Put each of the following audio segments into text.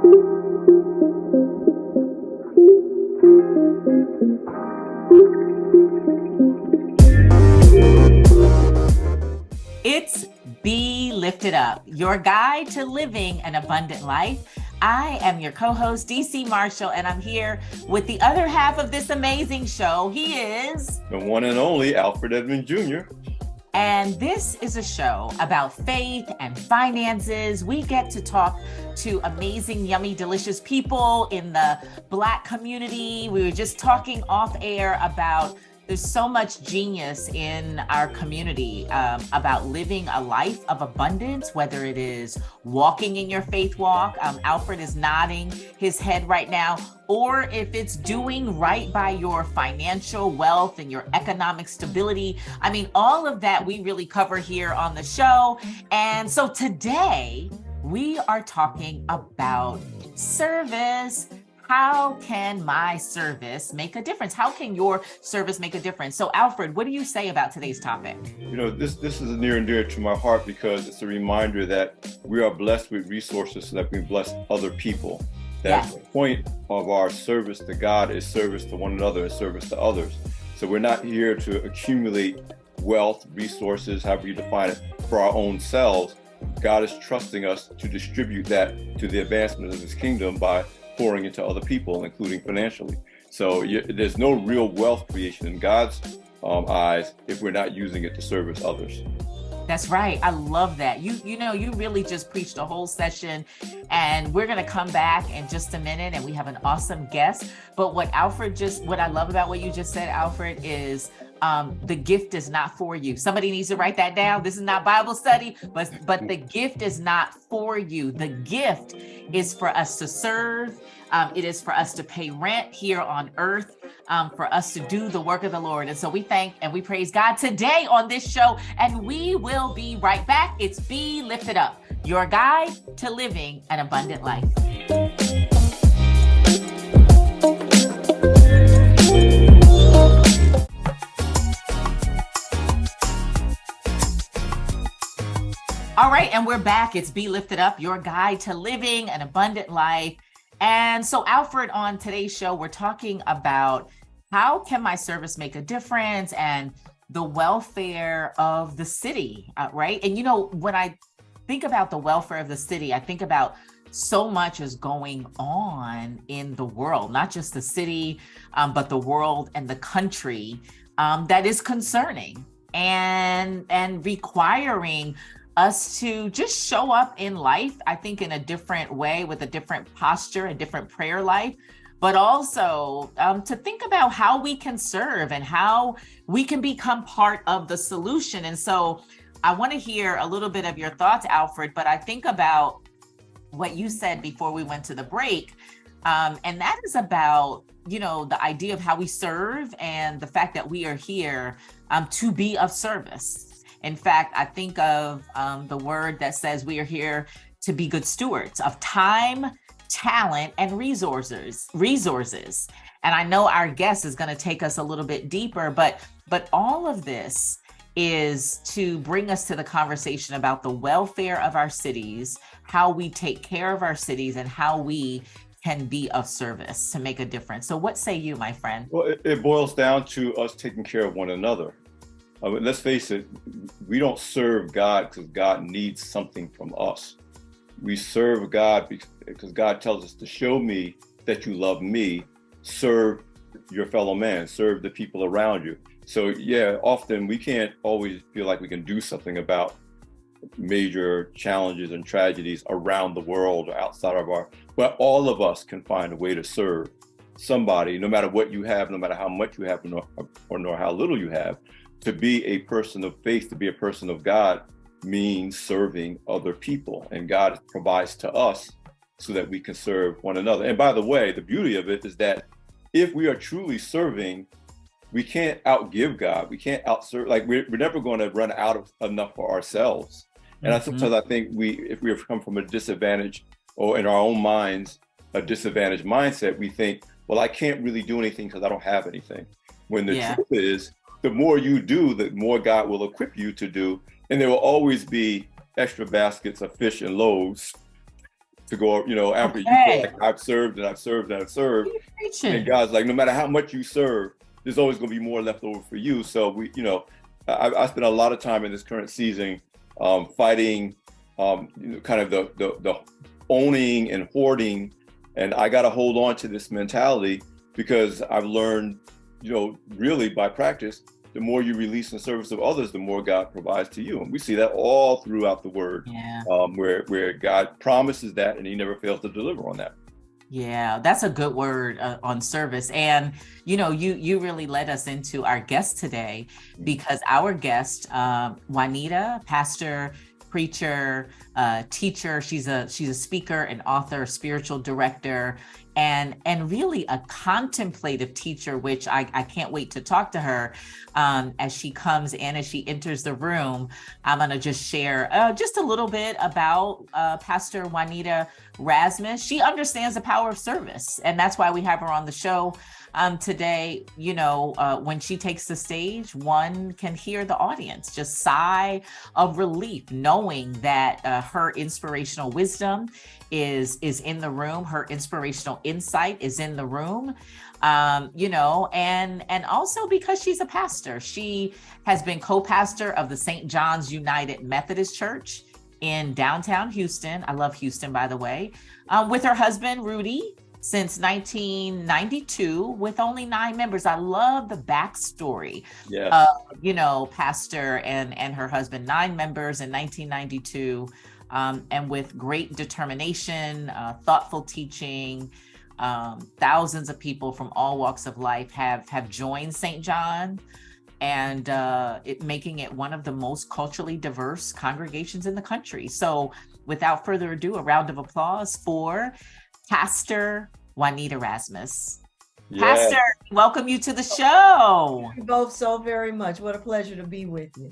It's Be Lifted Up, your guide to living an abundant life. I am your co-host, DC Marshall, and I'm here with the other half of this amazing show. He is the one and only Alfred Edmond Jr. And this is a show about faith and finances. We get to talk to amazing, yummy, delicious people in the Black community. We were just talking off air about there's so much genius in our community about living a life of abundance, whether it is walking in your faith walk. Alfred is nodding his head right now. Or if it's doing right by your financial wealth and your economic stability. I mean, all of that we really cover here on the show. And so today we are talking about service. How can my service make a difference? How can your service make a difference? So Alfred, what do you say about today's topic? You know, this is near and dear to my heart because it's a reminder that we are blessed with resources so that we bless other people. That the point of our service to God is service to one another and service to others. So we're not here to accumulate wealth, resources, however you define it, for our own selves. God is trusting us to distribute that to the advancement of his kingdom by pouring into other people, including financially. So there's no real wealth creation in God's eyes if we're not using it to service others. That's right. I love that. You know, you really just preached a whole session, and we're going to come back in just a minute, and we have an awesome guest. But what I love about what you just said, Alfred, is the gift is not for you. Somebody needs to write that down. This is not Bible study, but the gift is not for you. The gift is for us to serve. It is for us to pay rent here on earth, for us to do the work of the Lord. And so we thank and we praise God today on this show, and we will be right back. It's Be Lifted Up, your guide to living an abundant life. All right, and we're back. It's Be Lifted Up, your guide to living an abundant life. And so, Alfred, on today's show, we're talking about how can my service make a difference and the welfare of the city, right? And, you know, when I think about the welfare of the city, I think about so much is going on in the world, not just the city, but the world and the country that is concerning and requiring us to just show up in life, I think, in a different way, with a different posture, a different prayer life, but also to think about how we can serve and how we can become part of the solution. And so I want to hear a little bit of your thoughts, Alfred, but I think about what you said before we went to the break. And that is about, you know, the idea of how we serve and the fact that we are here to be of service. In fact, I think of the word that says we are here to be good stewards of time, talent, and resources. And I know our guest is going to take us a little bit deeper, but all of this is to bring us to the conversation about the welfare of our cities, how we take care of our cities, and how we can be of service to make a difference. So what say you, my friend? Well, it boils down to us taking care of one another. Let's face it, we don't serve God because God needs something from us. We serve God because God tells us to show me that you love me, serve your fellow man, serve the people around you. So yeah, often we can't always feel like we can do something about major challenges and tragedies around the world or outside of but all of us can find a way to serve somebody, no matter what you have, no matter how much you have, nor how little you have. To be a person of faith, to be a person of God, means serving other people. And God provides to us so that we can serve one another. And by the way, the beauty of it is that if we are truly serving, we can't outgive God. We can't outserve, like we're never going to run out of enough for ourselves. And sometimes I think if we have come from a disadvantage or in our own minds, a disadvantaged mindset, we think, well, I can't really do anything because I don't have anything. When the truth is, the more you do, the more God will equip you to do. And there will always be extra baskets of fish and loaves to go, after you feel like I've served and I've served and I've served. And God's like, no matter how much you serve, there's always going to be more left over for you. So I spent a lot of time in this current season fighting, kind of the owning and hoarding. And I got to hold on to this mentality because I've learned, really by practice, the more you release in service of others, the more God provides to you. And we see that all throughout the word, where God promises that and he never fails to deliver on that. Yeah, that's a good word on service. And, you really led us into our guest today, because our guest, Juanita, pastor, preacher, teacher, she's a speaker, an author, spiritual director, and really a contemplative teacher, which I can't wait to talk to her as she comes in, as she enters the room. I'm going to just share just a little bit about Pastor Juanita Rasmus. She understands the power of service, and that's why we have her on the show today. When she takes the stage, one can hear the audience just sigh of relief, knowing that her inspirational wisdom is in the room. Her inspirational insight is in the room, and also because she's a pastor. She has been co-pastor of the St. John's United Methodist Church in downtown Houston. I love Houston, by the way, with her husband, Rudy, since 1992, with only 9 members. I love the backstory of, pastor and her husband, 9 members in 1992. And with great determination, thoughtful teaching, thousands of people from all walks of life have joined St. John, and making it one of the most culturally diverse congregations in the country. So without further ado, a round of applause for Pastor Juanita Rasmus. Yes. Pastor, welcome you to the show. Thank you both so very much. What a pleasure to be with you.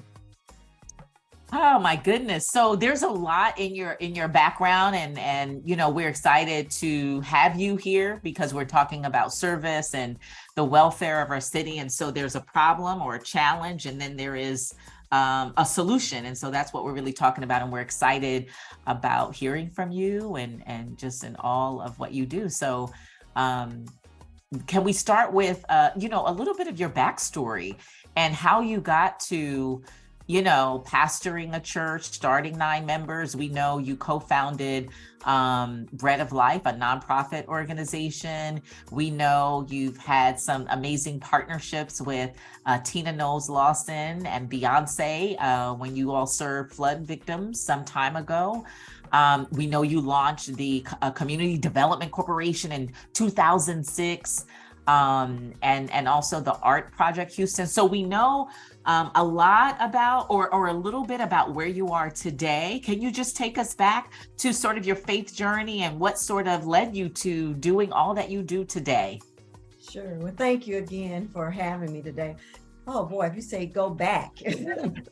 Oh my goodness. So there's a lot in your background, and we're excited to have you here because we're talking about service and the welfare of our city. And so there's a problem or a challenge, and then there is a solution. And so that's what we're really talking about. And we're excited about hearing from you and just in all of what you do. So can we start with, a little bit of your backstory and how you got to pastoring a church, starting 9 members. We know you co-founded Bread of Life, a nonprofit organization. We know you've had some amazing partnerships with Knowles, Lawson, and Beyoncé when you all served flood victims some time ago. We know you launched the Community Development Corporation in 2006. And also the Art Project Houston. So we know a lot about, or a little bit about where you are today. Can you just take us back to sort of your faith journey and what sort of led you to doing all that you do today? Sure. Well, thank you again for having me today. Oh boy, if you say go back.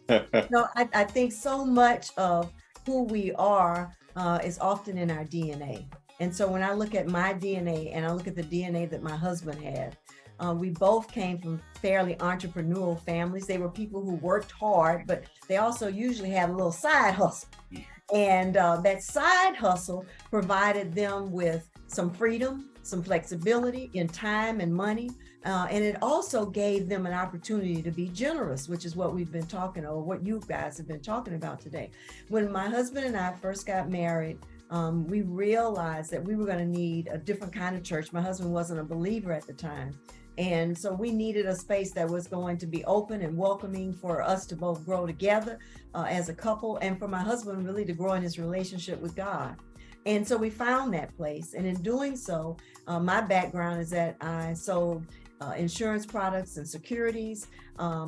I think so much of who we are is often in our DNA. And so when I look at my DNA and I look at the DNA that my husband had, we both came from fairly entrepreneurial families. They were people who worked hard, but they also usually had a little side hustle. And that side hustle provided them with some freedom, some flexibility in time and money. And it also gave them an opportunity to be generous, which is what we've been talking, or what you guys have been talking about today. When my husband and I first got married, we realized that we were going to need a different kind of church. My husband wasn't a believer at the time. And so we needed a space that was going to be open and welcoming for us to both grow together as a couple, and for my husband really to grow in his relationship with God. And so we found that place. And in doing so, my background is that I sold insurance products and securities,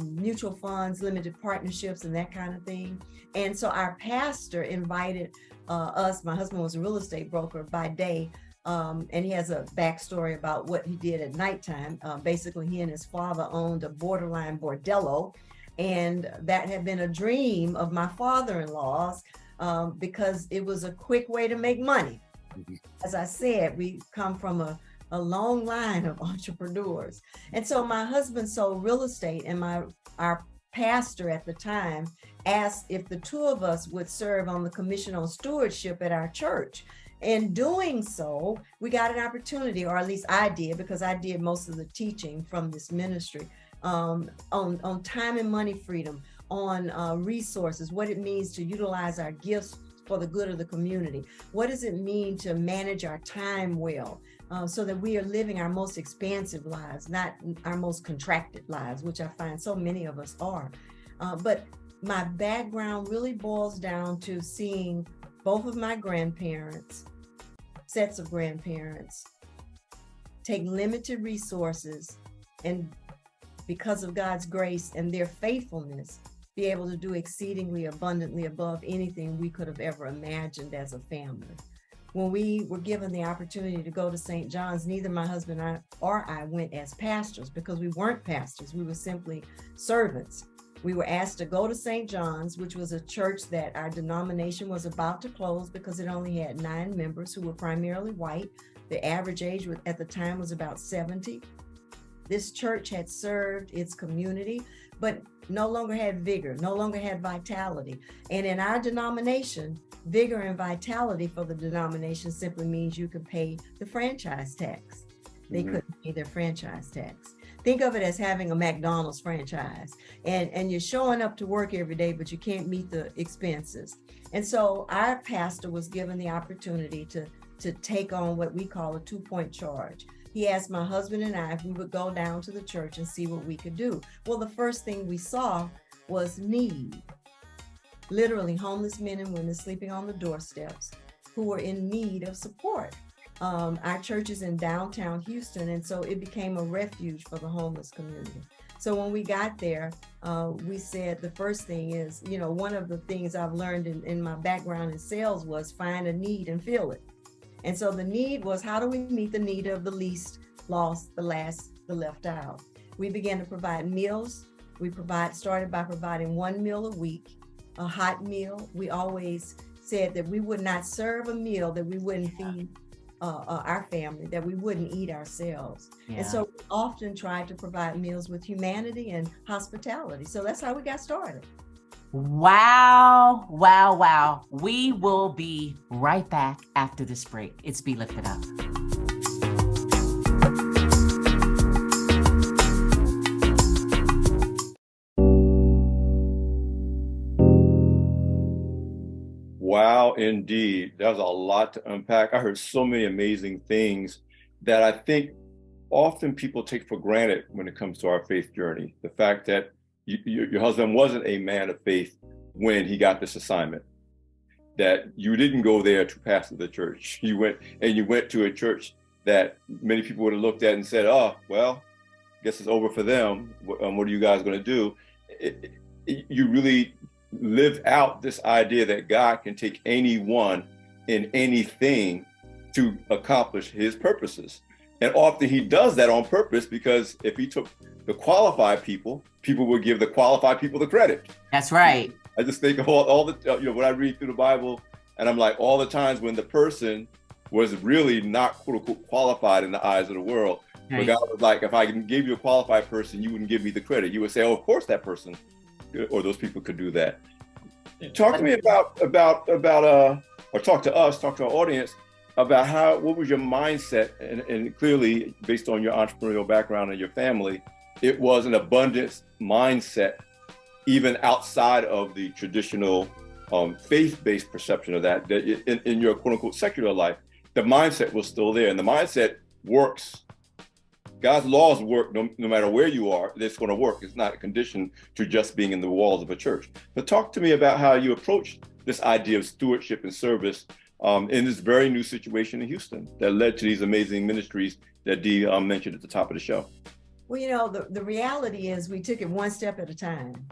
mutual funds, limited partnerships, and that kind of thing. And so our pastor invited us. My husband was a real estate broker by day, and he has a backstory about what he did at nighttime. Basically, he and his father owned a borderline bordello, and that had been a dream of my father-in-law's because it was a quick way to make money. As I said, we come from a long line of entrepreneurs. And so my husband sold real estate, and our pastor at the time asked if the two of us would serve on the Commission on Stewardship at our church. in doing so, we got an opportunity, or at least I did, because I did most of the teaching from this ministry, on time and money freedom, on resources, what it means to utilize our gifts for the good of the community. What does it mean to manage our time well, so that we are living our most expansive lives, not our most contracted lives, which I find so many of us are. But my background really boils down to seeing both of my grandparents, sets of grandparents, take limited resources, and because of God's grace and their faithfulness, be able to do exceedingly abundantly above anything we could have ever imagined as a family. When we were given the opportunity to go to St. John's, neither my husband or I went as pastors, because we weren't pastors. We were simply servants. We were asked to go to St. John's, which was a church that our denomination was about to close because it only had 9 members who were primarily white. The average age at the time was about 70. This church had served its community, but no longer had vigor, no longer had vitality. And in our denomination, vigor and vitality for the denomination simply means you could pay the franchise tax. They couldn't pay their franchise tax. Think of it as having a McDonald's franchise, and you're showing up to work every day, but you can't meet the expenses. And so our pastor was given the opportunity to take on what we call a 2-point charge. He asked my husband and I if we would go down to the church and see what we could do. Well, the first thing we saw was need. Literally homeless men and women sleeping on the doorsteps who were in need of support. Our church is in downtown Houston, and so it became a refuge for the homeless community. So when we got there, we said the first thing is, one of the things I've learned in my background in sales was find a need and fill it. And so the need was, how do we meet the need of the least, lost, the last, the left out? We began to provide meals. We started by providing 1 meal a week, a hot meal. We always said that we would not serve a meal that we wouldn't feed our family, that we wouldn't eat ourselves. Yeah. And so we often tried to provide meals with humanity and hospitality. So that's how we got started. Wow, wow, wow. We will be right back after this break. It's Be Lifted Up. Wow, indeed. That was a lot to unpack. I heard so many amazing things that I think often people take for granted when it comes to our faith journey. The fact that your husband wasn't a man of faith when he got this assignment, that you didn't go there to pastor the church. You went to a church that many people would have looked at and said, oh, well, I guess it's over for them. What are you guys going to do? You really lived out this idea that God can take anyone in anything to accomplish his purposes. And often he does that on purpose, because if he took the qualified people would give the qualified people the credit. That's right. I just think of all the, when I read through the Bible, and I'm like, all the times when the person was really not quote unquote qualified in the eyes of the world. Right. But God was like, if I can give you a qualified person, you wouldn't give me the credit. You would say, oh, of course that person or those people could do that. Talk to me about or talk to our audience about what was your mindset, and clearly based on your entrepreneurial background and your family, it was an abundance mindset, even outside of the traditional faith-based perception of that in your quote unquote secular life, the mindset was still there, and the mindset works. God's laws work no matter where you are. It's going to work. It's not a condition to just being in the walls of a church. But talk to me about how you approached this idea of stewardship and service in this very new situation in Houston that led to these amazing ministries that Dee mentioned at the top of the show. Well, the reality is we took it one step at a time.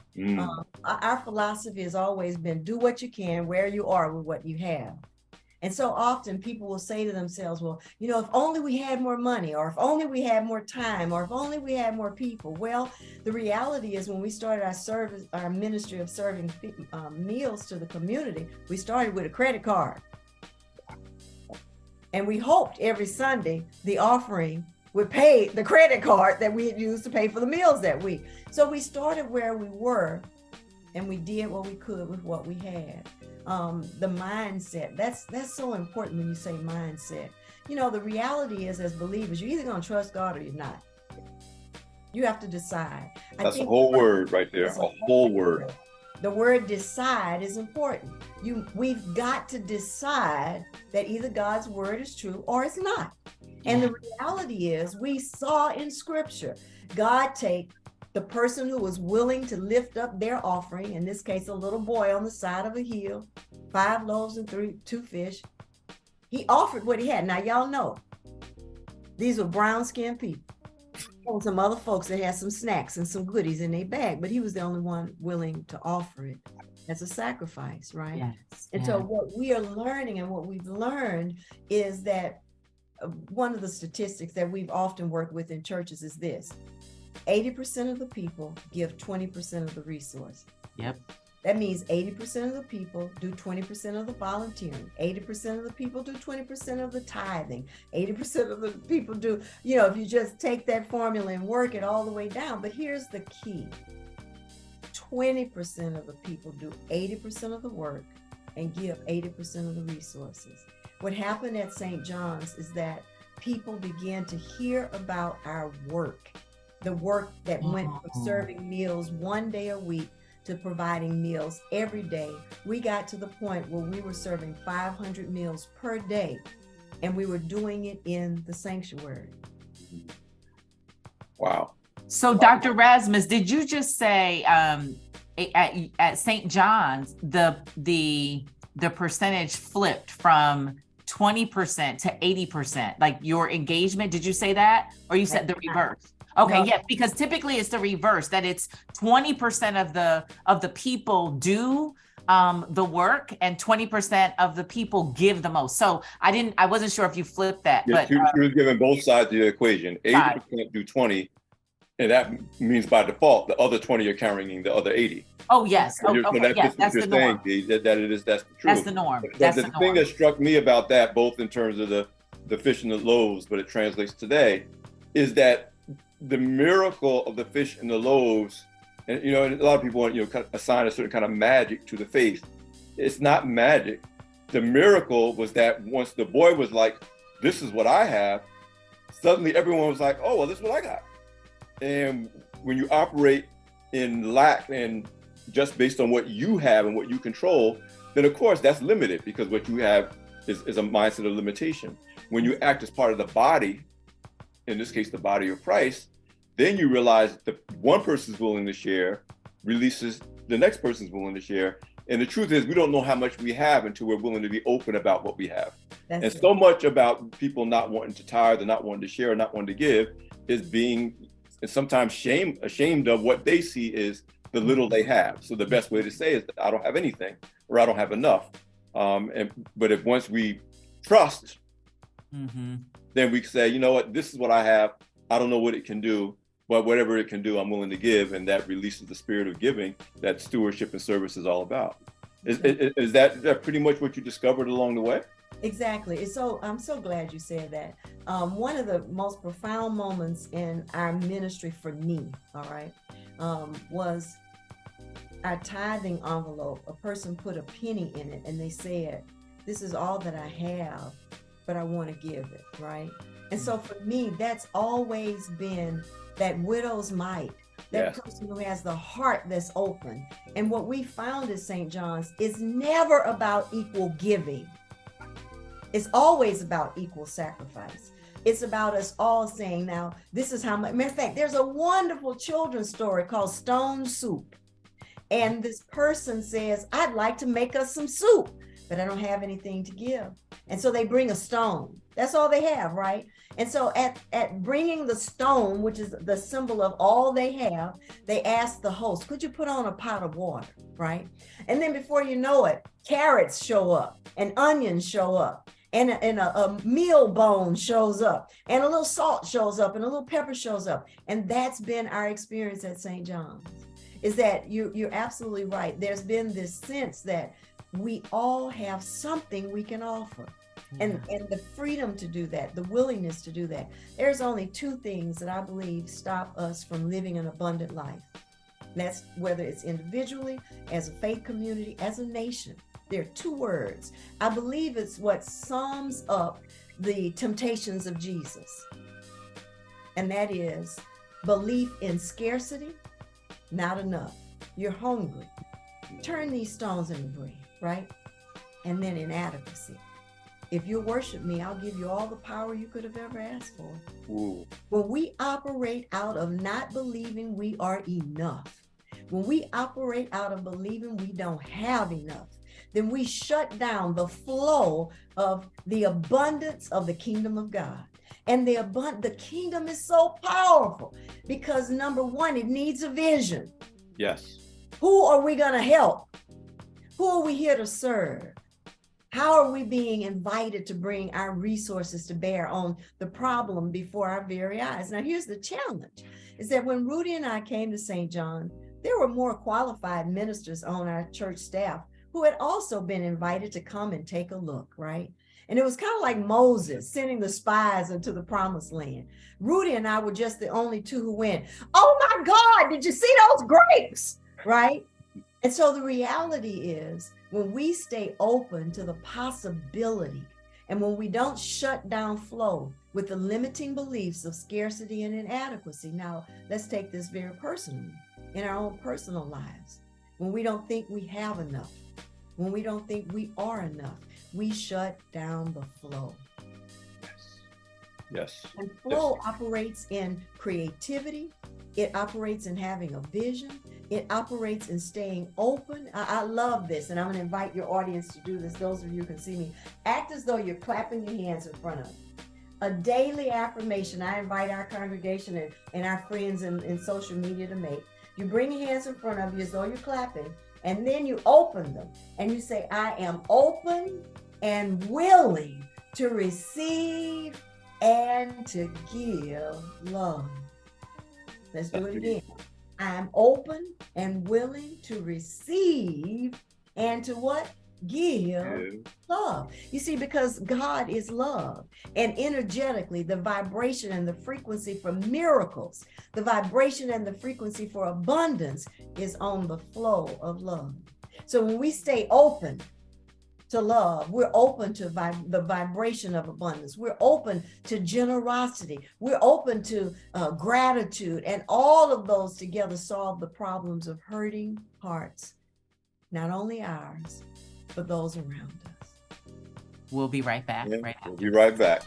Our philosophy has always been do what you can where you are with what you have. And so often people will say to themselves, well, if only we had more money, or if only we had more time, or if only we had more people. Well, the reality is when we started our ministry of serving meals to the community, we started with a credit card. And we hoped every Sunday the offering would pay the credit card that we had used to pay for the meals that week. So we started where we were, and we did what we could with what we had. The mindset, that's so important when you say mindset. You know, the reality is, as believers, you're either going to trust God or you're not. You have to decide. That's a whole word right there, a whole word. The word decide is important. We've got to decide that either God's word is true or it's not. And the reality is, we saw in scripture, God take the person who was willing to lift up their offering, in this case, a little boy on the side of a hill, 5 loaves and 2 fish. He offered what he had. Now, y'all know, these were brown-skinned people. There were some other folks that had some snacks and some goodies in their bag, but he was the only one willing to offer it as a sacrifice, right? Yes. And so what we are learning and what we've learned is that one of the statistics that we've often worked with in churches is this: 80% of the people give 20% of the resource. Yep. That means 80% of the people do 20% of the volunteering. 80% of the people do 20% of the tithing. 80% of the people do, you know, if you just take that formula and work it all the way down. But here's the key. 20% of the people do 80% of the work and give 80% of the resources. What happened at St. John's is that people began to hear about our work, the work that went from serving meals 1 day a week to providing meals every day. We got to the point where we were serving 500 meals per day, and we were doing it in the sanctuary. Wow. So, Dr. Rasmus, did you just say at St. John's, the percentage flipped from 20% to 80%, like your engagement? Did you say that? Or you said the reverse? Okay, No. yeah, because typically it's the reverse, that it's 20% of the people do the work and 20% of the people give the most. So I wasn't sure if you flipped that. Yes, but she was giving both sides of the equation. 80% do 20, and that means by default the other 20 are carrying the other 80. Oh yes, So okay, yes, that's the norm. Saying, that's the truth. That's the norm. But the thing that struck me about that, both in terms of the fish and the loaves, but it translates today, is that the miracle of the fish and the loaves, and you know, a lot of people want, you know, kind of assign a certain kind of magic to the faith. It's not magic. The miracle was that once the boy was like, "This is what I have," suddenly everyone was like, "Oh, well, this is what I got." And when you operate in lack and just based on what you have and what you control, then of course that's limited, because what you have is a mindset of limitation. When you act as part of the body, in this case, the body of Christ, then you realize that one person's willing to share releases the next person's willing to share. And the truth is, we don't know how much we have until we're willing to be open about what we have. And so much about people not wanting to tithe and not wanting to share, or not wanting to give, is being sometimes ashamed of what they see is the little they have. So the best way to say is that I don't have anything, or I don't have enough. But if once we trust, then we say, you know what, this is what I have. I don't know what it can do, but whatever it can do, I'm willing to give. And that releases the spirit of giving that stewardship and service is all about. Is that pretty much what you discovered along the way? Exactly. I'm so glad you said that. One of the most profound moments in our ministry for me, all right, was our tithing envelope. A person put a penny in it and they said, "This is all that I have, but I want to give it," right? And so for me, that's always been that widow's mite, that person who has the heart that's open. And what we found at St. John's is never about equal giving. It's always about equal sacrifice. It's about us all saying, now, this is how much. Matter of fact, there's a wonderful children's story called Stone Soup. And this person says, "I'd like to make us some soup, but I don't have anything to give." And so they bring a stone. That's all they have, right? And so at bringing the stone, which is the symbol of all they have, they ask the host, "Could you put on a pot of water?" Right? And then before you know it, carrots show up and onions show up. And a meal bone shows up, and a little salt shows up, and a little pepper shows up. And that's been our experience at St. John's, is that you're absolutely right. There's been this sense that we all have something we can offer. And the freedom to do that, the willingness to do that. There's only 2 things that I believe stop us from living an abundant life. That's whether it's individually, as a faith community, as a nation. There are two words. I believe it's what sums up the temptations of Jesus. And that is belief in scarcity, not enough. You're hungry. Turn these stones into bread, right? And then inadequacy. If you worship me, I'll give you all the power you could have ever asked for. Ooh. When we operate out of not believing we are enough, when we operate out of believing we don't have enough, then we shut down the flow of the abundance of the kingdom of God. And the kingdom is so powerful because number one, it needs a vision. Yes. Who are we going to help? Who are we here to serve? How are we being invited to bring our resources to bear on the problem before our very eyes? Now, here's the challenge, is that when Rudy and I came to St. John, there were more qualified ministers on our church staff who had also been invited to come and take a look, right? And it was kind of like Moses sending the spies into the promised land. Rudy and I were just the only two who went, oh my God, did you see those grapes, right? And so the reality is, when we stay open to the possibility and when we don't shut down flow with the limiting beliefs of scarcity and inadequacy. Now, let's take this very personally in our own personal lives. When we don't think we have enough, when we don't think we are enough, we shut down the flow. Yes. And flow operates in creativity. It operates in having a vision. It operates in staying open. I love this, and I'm going to invite your audience to do this. Those of you who can see me, act as though you're clapping your hands in front of you. A daily affirmation I invite our congregation and our friends in social media to make. You bring your hands in front of you as though you're clapping, and then you open them, and you say, I am open and willing to receive and to give love. Let's do it again. I'm open and willing to receive and to what? Give love. You see, because God is love, and energetically, the vibration and the frequency for miracles, the vibration and the frequency for abundance is on the flow of love. So when we stay open to love, we're open to the vibration of abundance. We're open to generosity. We're open to gratitude, and all of those together solve the problems of hurting hearts, not only ours, but those around us. We'll be right back. Yeah, Right we'll after. be right back.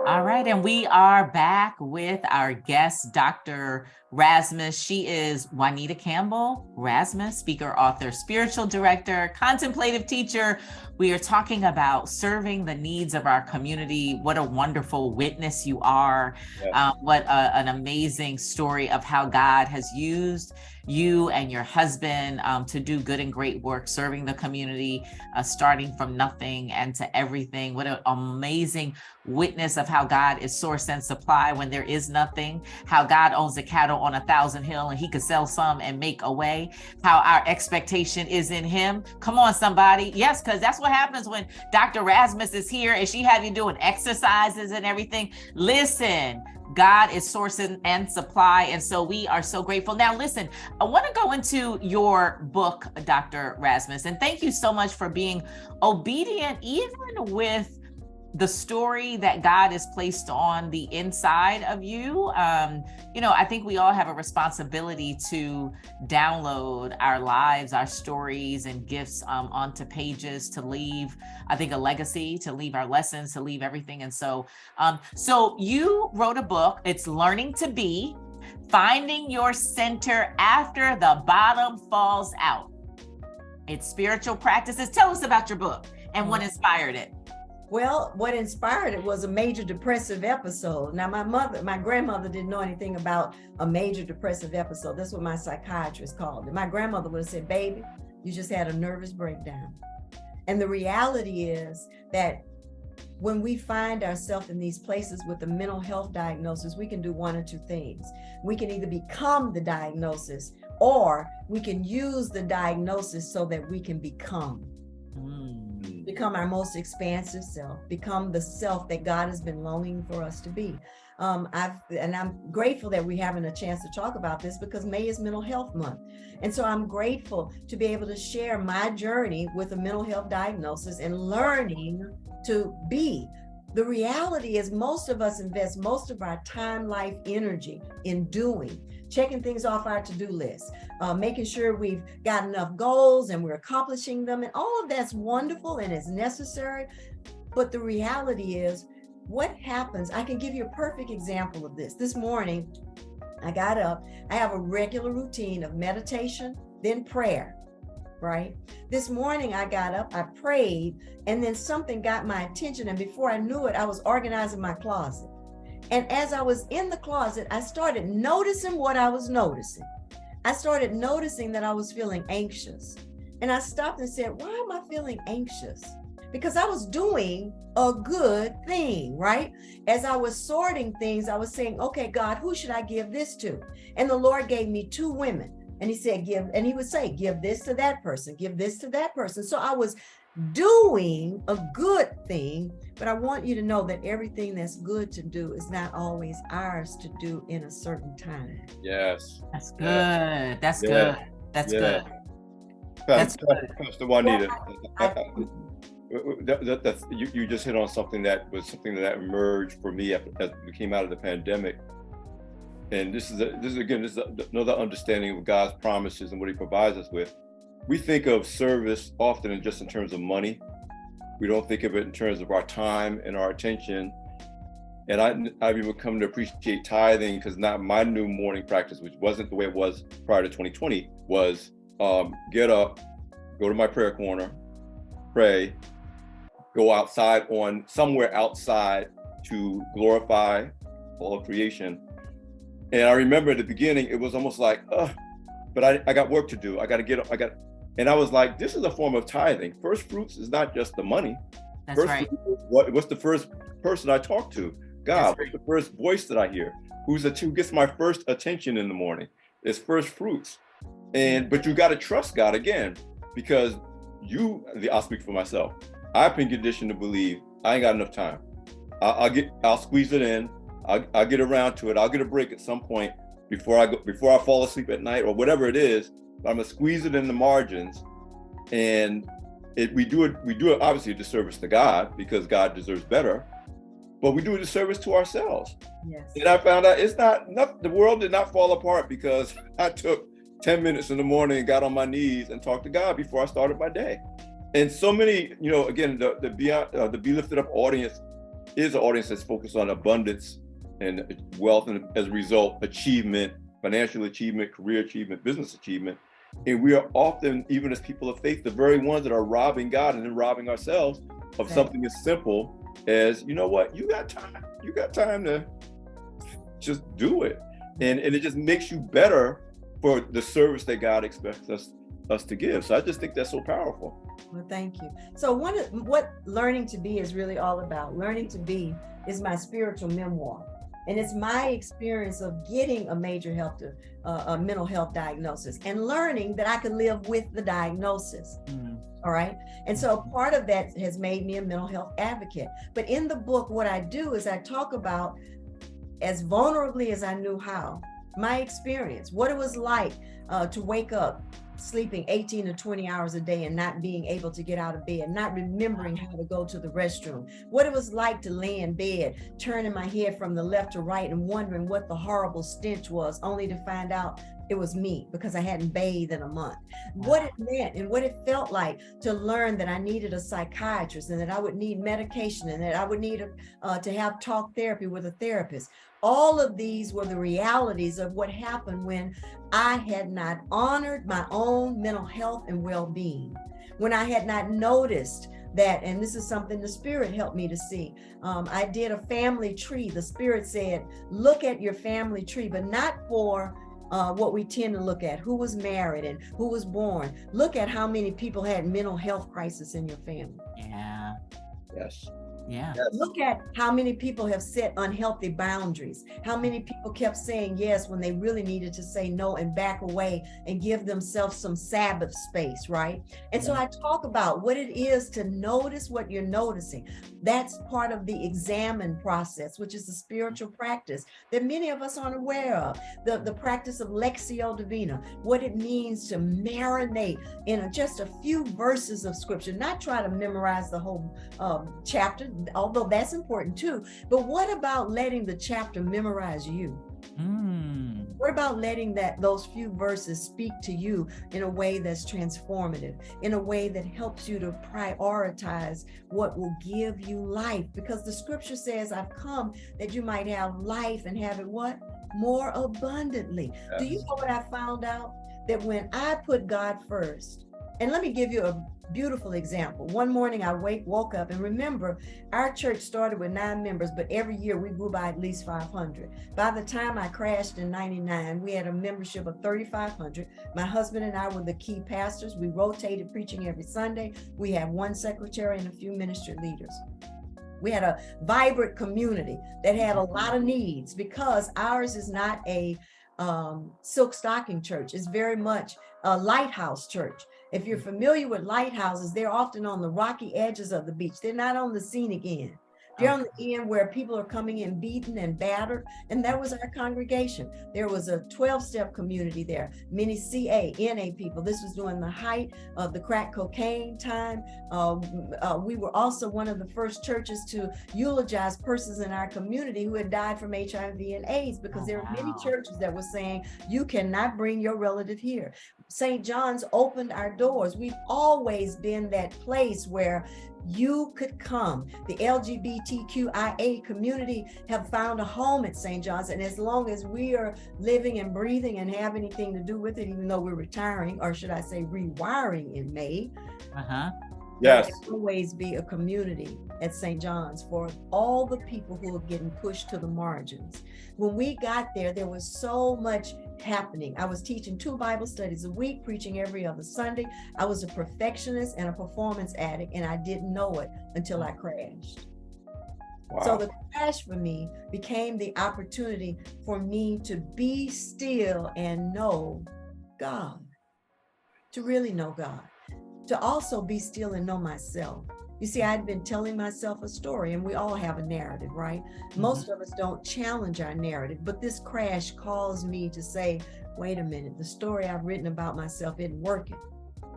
All right, and we are back with our guest, Dr. Rasmus. She is Juanita Campbell Rasmus, speaker, author, spiritual director, contemplative teacher. We are talking about serving the needs of our community. What a wonderful witness you are. Yes. What an amazing story of how God has used you and your husband to do good and great work, serving the community, starting from nothing and to everything. What an amazing witness of how God is source and supply when there is nothing, how God owns the cattle on 1,000 hills and he could sell some and make a way, how our expectation is in him. Come on, somebody. Yes, because that's what happens when Dr. Rasmus is here and she have you doing exercises and everything. Listen, God is source and supply. And so we are so grateful. Now, listen, I want to go into your book, Dr. Rasmus, and thank you so much for being obedient, even with the story that God has placed on the inside of you. I think we all have a responsibility to download our lives, our stories and gifts onto pages to leave, I think, a legacy, to leave our lessons, to leave everything. And so you wrote a book. It's Learning to Be, Finding Your Center After the Bottom Falls Out. It's spiritual practices. Tell us about your book and what inspired it. Well, what inspired it was a major depressive episode. Now, my grandmother didn't know anything about a major depressive episode. That's what my psychiatrist called it. My grandmother would have said, baby, you just had a nervous breakdown. And the reality is that when we find ourselves in these places with a mental health diagnosis, we can do one or two things. We can either become the diagnosis, or we can use the diagnosis so that we can become. become our most expansive self, become the self that God has been longing for us to be. I'm grateful that we're having a chance to talk about this because May is Mental Health Month. And so I'm grateful to be able to share my journey with a mental health diagnosis and learning to be. The reality is most of us invest most of our time, life, energy in doing, checking things off our to-do list, making sure we've got enough goals and we're accomplishing them. And all of that's wonderful and is necessary. But the reality is, what happens? I can give you a perfect example of this. This morning, I got up. I have a regular routine of meditation, then prayer, right? This morning, I got up, I prayed, and then something got my attention. And before I knew it, I was organizing my closet. And as I was in the closet, I started noticing what I was noticing. I started noticing that I was feeling anxious. And I stopped and said, why am I feeling anxious? Because I was doing a good thing, right? As I was sorting things, I was saying, okay, God, who should I give this to? And the Lord gave me 2 women. And he said, he would say, give this to that person, give this to that person. So I was doing a good thing, but I want you to know that everything that's good to do is not always ours to do in a certain time. Yes. That's good. That's Yeah. good. That's Yeah. good. That's good. Pastor Juanita, you just hit on something that emerged for me as we came out of the pandemic. And this is another understanding of God's promises and what he provides us with. We think of service often in just in terms of money. We don't think of it in terms of our time and our attention. And I've even come to appreciate tithing because not my new morning practice, which wasn't the way it was prior to 2020, was get up, go to my prayer corner, pray, go outside somewhere outside to glorify all of creation. And I remember at the beginning, it was almost like, but I got work to do. I got to get up. And I was like, this is a form of tithing. First fruits is not just the money. That's right. What's the first person I talk to? God. What's the first voice that I hear? Who gets my first attention in the morning? It's first fruits. But you got to trust God again, because I'll speak for myself. I've been conditioned to believe I ain't got enough time. I'll squeeze it in. I'll get around to it. I'll get a break at some point before I fall asleep at night or whatever it is. But I'm gonna squeeze it in the margins, and we do it obviously a disservice to God because God deserves better, but we do a disservice to ourselves. Yes. And I found out the world did not fall apart because I took 10 minutes in the morning and got on my knees and talked to God before I started my day. And so many, again, the Be Lifted Up audience is an audience that's focused on abundance and wealth, and as a result, achievement, financial achievement, career achievement, business achievement. And we are often, even as people of faith, the very ones that are robbing God and then robbing ourselves of something as simple as, you know what, you got time to just do it. And it just makes you better for the service that God expects us to give. So I just think that's so powerful. Well, thank you. So what Learning to Be is really all about. Learning to Be is my spiritual memoir. And it's my experience of getting a major a mental health diagnosis and learning that I could live with the diagnosis. All right. And so part of that has made me a mental health advocate. But in the book, what I do is I talk about, as vulnerably as I knew how, my experience, what it was like to wake up sleeping 18 to 20 hours a day and not being able to get out of bed, not remembering how to go to the restroom, what it was like to lay in bed, turning my head from the left to right and wondering what the horrible stench was, only to find out it was me because I hadn't bathed in a month. What it meant and what it felt like to learn that I needed a psychiatrist and that I would need medication and that I would need to have talk therapy with a therapist. All of these were the realities of what happened when I had not honored my own mental health and well-being, when I had not noticed that, and this is something the Spirit helped me to see. I did a family tree. The Spirit said, look at your family tree, but not for what we tend to look at, who was married and who was born. Look at how many people had mental health crisis in your family. Yeah. Yes. Yeah. Look at how many people have set unhealthy boundaries, how many people kept saying yes when they really needed to say no and back away and give themselves some Sabbath space, right? And so I talk about what it is to notice what you're noticing. That's part of the examine process, which is a spiritual practice that many of us aren't aware of. The practice of Lectio Divina, what it means to marinate in just a few verses of scripture, not try to memorize the whole chapter, although that's important too. But what about letting the chapter memorize you? What about letting those few verses speak to you in a way that's transformative, in a way that helps you to prioritize what will give you life? Because the scripture says, I've come that you might have life and have it what? More abundantly. Yes. Do you know what I found out? That when I put God first, and let me give you a beautiful example. One morning I woke up, and remember, our church started with 9 members, but every year we grew by at least 500. By the time I crashed in 99, we had a membership of 3,500. My husband and I were the key pastors. We rotated preaching every Sunday. We had 1 secretary and a few ministry leaders. We had a vibrant community that had a lot of needs, because ours is not a silk stocking church. It's very much a lighthouse church. If you're familiar with lighthouses, they're often on the rocky edges of the beach. They're not on the scenic end. They're on the end where people are coming in beaten and battered. And that was our congregation. There was a 12-step community there, many CA, NA people. This was during the height of the crack cocaine time. We were also one of the first churches to eulogize persons in our community who had died from HIV and AIDS, because there are many churches that were saying, you cannot bring your relative here. St. John's opened our doors. We've always been that place where you could come. The LGBTQIA community have found a home at St. John's, and as long as we are living and breathing and have anything to do with it, even though we're retiring, or should I say rewiring in May, yes, there will always be a community at St. John's for all the people who are getting pushed to the margins. When we got there, there was so much happening. I was teaching 2 Bible studies a week, preaching every other Sunday. I was a perfectionist and a performance addict, and I didn't know it until I crashed. Wow. So the crash for me became the opportunity for me to be still and know God, to really know God, to also be still and know myself. You see, I'd been telling myself a story, and we all have a narrative, right? Most of us don't challenge our narrative, but this crash caused me to say, wait a minute, the story I've written about myself isn't working.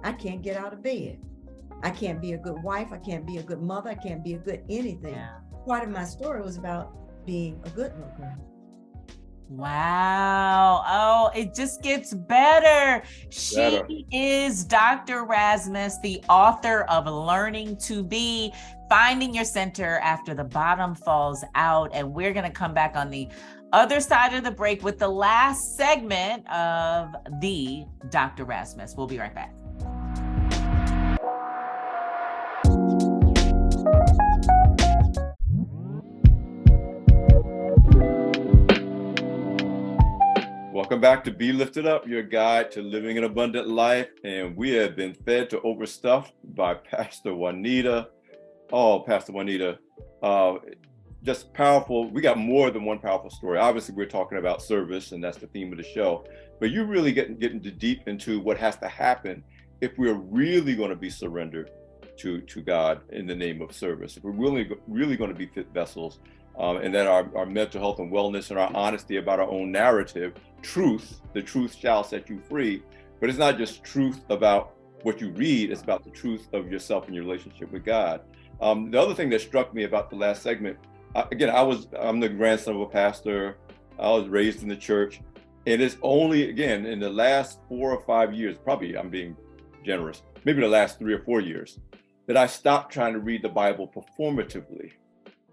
I can't get out of bed. I can't be a good wife. I can't be a good mother. I can't be a good anything. Yeah. Part of my story was about being a good looker. Wow. Oh, it just gets better. She is Dr. Rasmus, the author of Learning to Be, Finding Your Center After the Bottom Falls Out. And we're going to come back on the other side of the break with the last segment of the Dr. Rasmus. We'll be right back. Welcome back to Be Lifted Up, your guide to living an abundant life. And we have been fed to overstuffed by Pastor Juanita. Oh, Pastor Juanita, just powerful. We got more than one powerful story. Obviously, we're talking about service, and that's the theme of the show. But you really getting deep into what has to happen if we're really going to be surrendered to God in the name of service. If we're really going to be fit vessels, and that our mental health and wellness and our honesty about our own narrative, the truth shall set you free. But it's not just truth about what you read, it's about the truth of yourself and your relationship with God. The other thing that struck me about the last segment, again, I'm the grandson of a pastor. I was raised in the church. And it's only, again, in the last 4 or 5 years, probably I'm being generous, maybe the last 3 or 4 years, that I stopped trying to read the Bible performatively.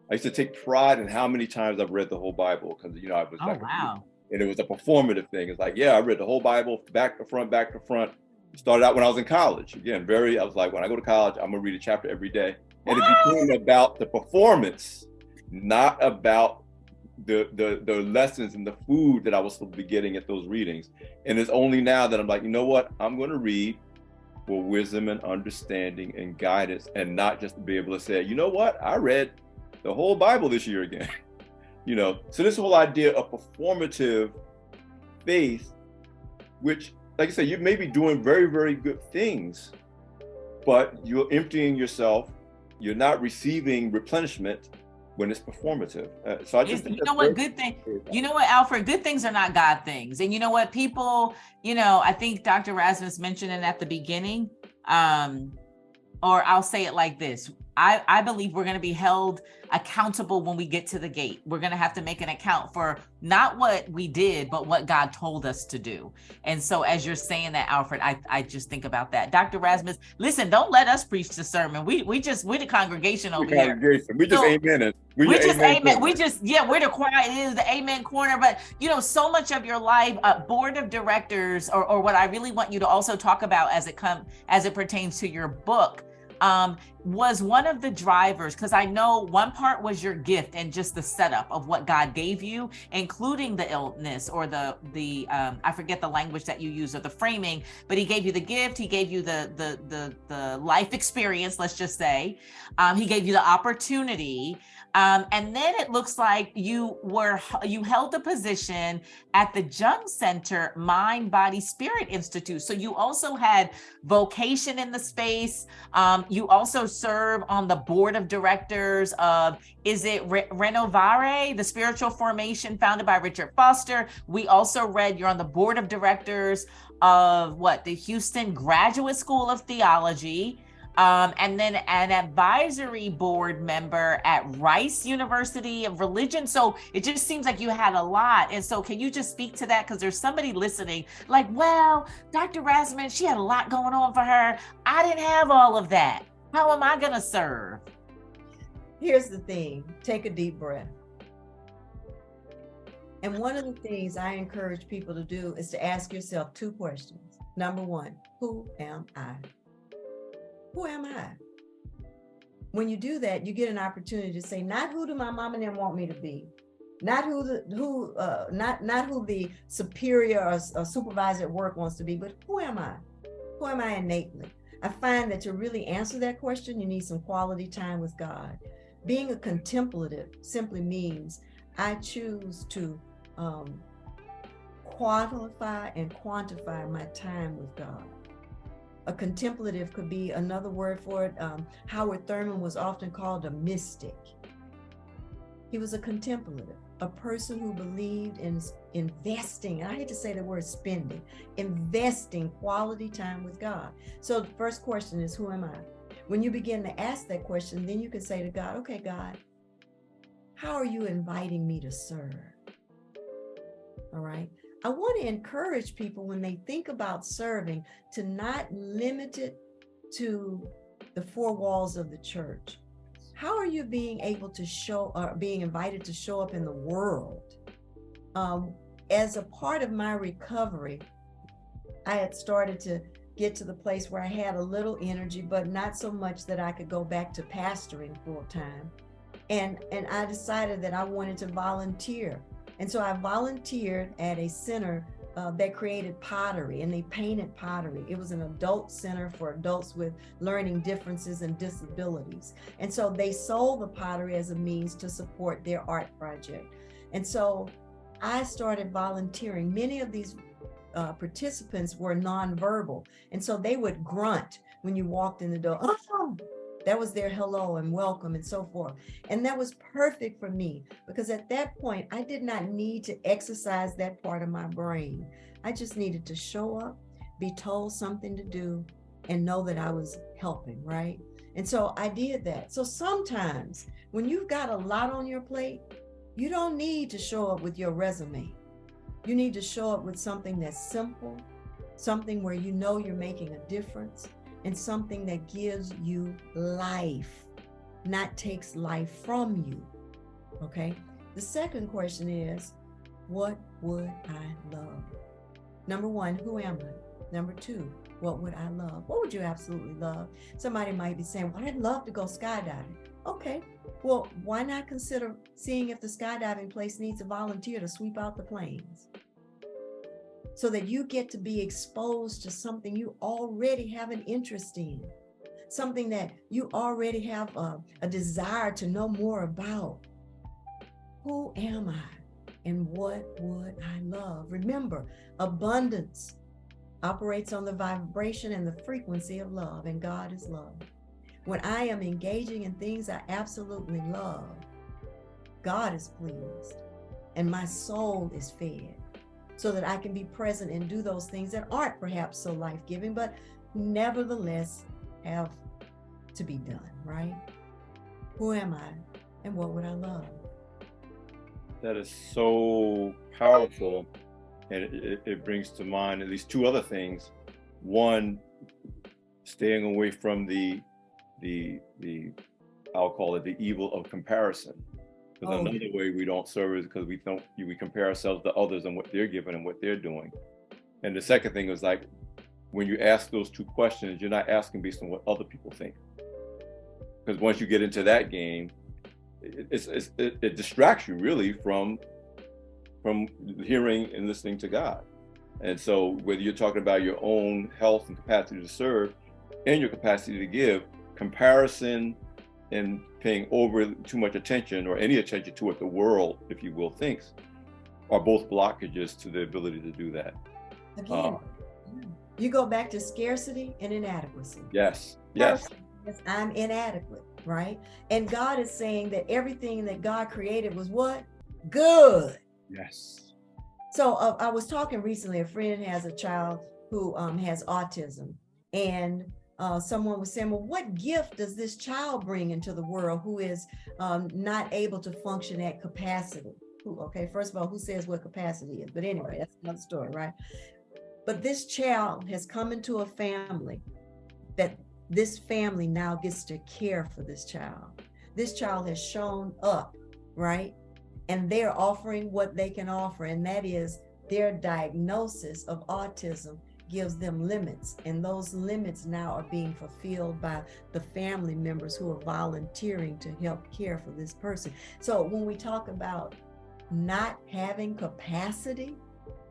I used to take pride in how many times I've read the whole Bible, because, I was and it was a performative thing. It's like, yeah, I read the whole Bible, back to front. Started out when I was in college. Again, I was like, when I go to college, I'm gonna read a chapter every day. And it became about the performance, not about the lessons and the food that I was supposed to be getting at those readings. And it's only now that I'm like, you know what? I'm gonna read for wisdom and understanding and guidance, and not just to be able to say, you know what, I read the whole Bible this year again. So this whole idea of performative faith, which, like I said, you may be doing very, very good things, but you're emptying yourself. You're not receiving replenishment when it's performative. So I just think you know what, Alfred, good things are not God things. And you know what, people, I think Dr. Rasmus mentioned it at the beginning, or I'll say it like this. I believe we're going to be held accountable when we get to the gate. We're going to have to make an account for not what we did, but what God told us to do. And so as you're saying that, Alfred, I just think about that. Dr. Rasmus, listen, don't let us preach the sermon. We're the congregation over here. We just amen it. We're the quiet is the amen corner. But so much of your life, board of directors, or what I really want you to also talk about as it pertains to your book, was one of the drivers, because I know one part was your gift and just the setup of what God gave you, including the illness or the I forget the language that you use, or the framing, but he gave you the gift, he gave you the life experience, let's just say, he gave you the opportunity. And then it looks like you held a position at the Jung Center Mind, Body, Spirit Institute. So you also had vocation in the space. You also serve on the board of directors of, is it Renovare, the spiritual formation founded by Richard Foster. We also read you're on the board of directors of the Houston Graduate School of Theology. And then an advisory board member at Rice University of Religion. So it just seems like you had a lot. And so can you just speak to that? Because there's somebody listening like, well, Dr. Rasmus, she had a lot going on for her. I didn't have all of that. How am I going to serve? Here's the thing. Take a deep breath. And one of the things I encourage people to do is to ask yourself two questions. Number one, who am I? Who am I? When you do that, you get an opportunity to say, not who do my mom and them want me to be, not who the superior or supervisor at work wants to be, but who am I? Who am I innately? I find that to really answer that question, you need some quality time with God. Being a contemplative simply means I choose to qualify and quantify my time with God. A contemplative could be another word for it. Howard Thurman was often called a mystic. He was a contemplative, a person who believed in investing. I hate to say the word spending, investing quality time with God. So the first question is, who am I? When you begin to ask that question, then you can say to God, okay, God, how are you inviting me to serve? All right. I want to encourage people when they think about serving to not limit it to the four walls of the church. How are you being able to being invited to show up in the world? As a part of my recovery, I had started to get to the place where I had a little energy, but not so much that I could go back to pastoring full time. And I decided that I wanted to volunteer. And so I volunteered at a center that created pottery, and they painted pottery. It was an adult center for adults with learning differences and disabilities. And so they sold the pottery as a means to support their art project. And so I started volunteering. Many of these participants were nonverbal. And so they would grunt when you walked in the door. Oh! That was their hello and welcome and so forth. And that was perfect for me, because at that point, I did not need to exercise that part of my brain. I just needed to show up, be told something to do, and know that I was helping, right? And so I did that. So sometimes when you've got a lot on your plate, you don't need to show up with your resume. You need to show up with something that's simple, something where you know you're making a difference, and something that gives you life, not takes life from you, okay? The second question is, what would I love? Number one, who am I? Number two, what would I love? What would you absolutely love? Somebody might be saying, well, I'd love to go skydiving. Okay, well, why not consider seeing if the skydiving place needs a volunteer to sweep out the planes? so that you get to be exposed to something you already have an interest in, something that you already have a desire to know more about. Who am I and what would I love? Remember, abundance operates on the vibration and the frequency of love, and God is love. When I am engaging in things I absolutely love, God is pleased and my soul is fed, so that I can be present and do those things that aren't perhaps so life-giving, but nevertheless have to be done, right? Who am I and what would I love? That is so powerful. And it brings to mind at least two other things. One, staying away from the I'll call it the evil of comparison. Because another way we don't serve is because we compare ourselves to others and what they're giving and what they're doing. And the second thing is, like, when you ask those two questions, you're not asking based on what other people think. Because once you get into that game, it distracts you really from hearing and listening to God. And so whether you're talking about your own health and capacity to serve and your capacity to give, comparison and paying over too much attention or any attention to what the world, if you will, thinks, are both blockages to the ability to do that. Again, you go back to scarcity and inadequacy. Yes. I'm inadequate, right? And God is saying that everything that God created was what? Good. Yes. So I was talking recently, a friend has a child who has autism, and someone was saying, well, what gift does this child bring into the world who is not able to function at capacity? Okay, first of all, who says what capacity is? But anyway, that's another story, right? But this child has come into a family that this family now gets to care for this child. This child has shown up, right? And they're offering what they can offer, and that is their diagnosis of autism gives them limits, and those limits now are being fulfilled by the family members who are volunteering to help care for this person. So when we talk about not having capacity,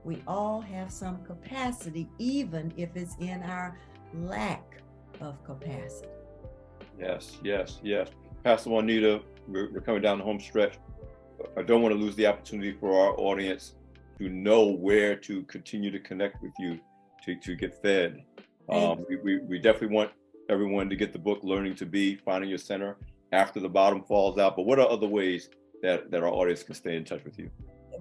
we all have some capacity, even if it's in our lack of capacity. Yes. Pastor Juanita, we're coming down the home stretch. I don't want to lose the opportunity for our audience to know where to continue to connect with you to get fed. We definitely want everyone to get the book, Learning to Be, Finding Your Center, After the Bottom Falls Out. But what are other ways that our audience can stay in touch with you?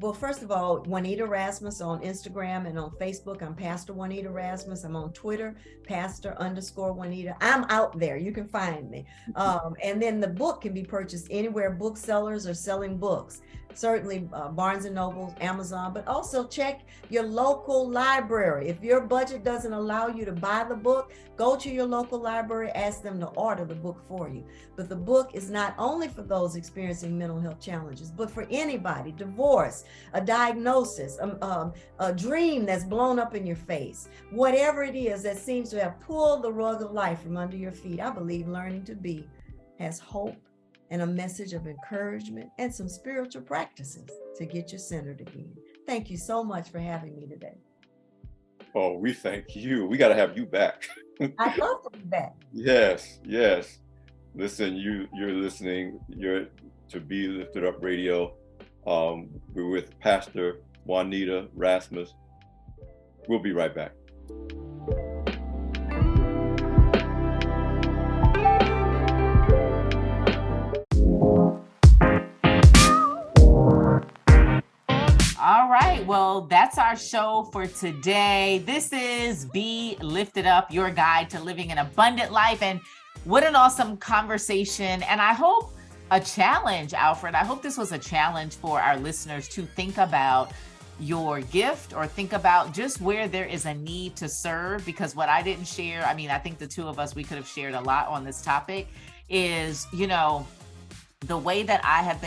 Well, first of all, Juanita Rasmus on Instagram and on Facebook. I'm Pastor Juanita Rasmus. I'm on Twitter, Pastor_Juanita. I'm out there. You can find me. And then the book can be purchased anywhere booksellers are selling books. Certainly Barnes & Noble, Amazon, but also check your local library. If your budget doesn't allow you to buy the book, go to your local library, ask them to order the book for you. But the book is not only for those experiencing mental health challenges, but for anybody, divorce, a diagnosis, a dream that's blown up in your face, whatever it is that seems to have pulled the rug of life from under your feet. I believe Learning to Be has hope and a message of encouragement and some spiritual practices to get you centered again. Thank you so much for having me today. Oh, we thank you. We got to have you back. I'd love to be back. Yes. Listen, you're listening. You're to Be Lifted Up Radio. We're with Pastor Juanita Rasmus. We'll be right back. All right, well, that's our show for today. This is Be Lifted Up, your guide to living an abundant life. And what an awesome conversation. And I hope a challenge, Alfred. I hope this was a challenge for our listeners to think about your gift or think about just where there is a need to serve. Because what I didn't share, I mean, I think the two of us, we could have shared a lot on this topic, is, the way that I have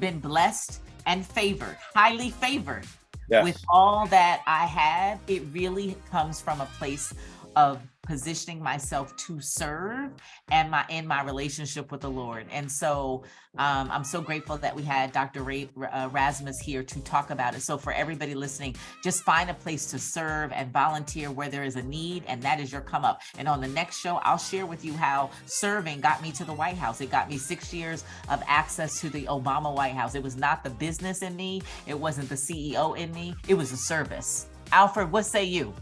been blessed and favored, highly favored. Yes. With all that I have, it really comes from a place of positioning myself to serve and in my relationship with the Lord. And so I'm so grateful that we had Dr. Rasmus here to talk about it. So for everybody listening, just find a place to serve and volunteer where there is a need, and that is your come up. And on the next show, I'll share with you how serving got me to the White House. It got me 6 years of access to the Obama White House. It was not the business in me. It wasn't the CEO in me. It was a service. Alfred, what say you?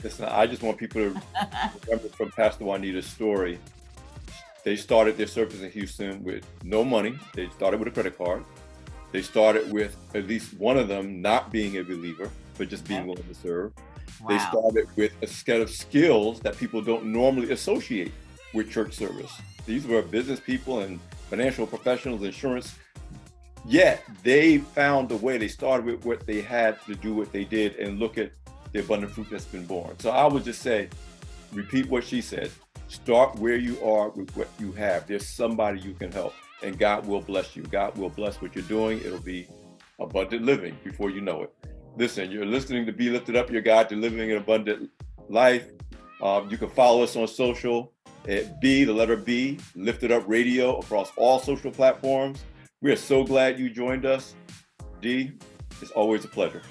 Listen, I just want people to remember from Pastor Juanita's story. They started their service in Houston with no money. They started with a credit card. They started with at least one of them not being a believer, but just being willing to serve. Wow. They started with a set of skills that people don't normally associate with church service. These were business people and financial professionals, insurance. Yet they found a way. They started with what they had to do what they did, and look at the abundant fruit that's been born. So I would just say, repeat what she said. Start where you are with what you have. There's somebody you can help, and God will bless you. God will bless what you're doing. It'll be abundant living before you know it. Listen, you're listening to Be Lifted Up, your guide to living an abundant life. You can follow us on social at B, the letter B, Lifted Up Radio across all social platforms. We are so glad you joined us. D, it's always a pleasure.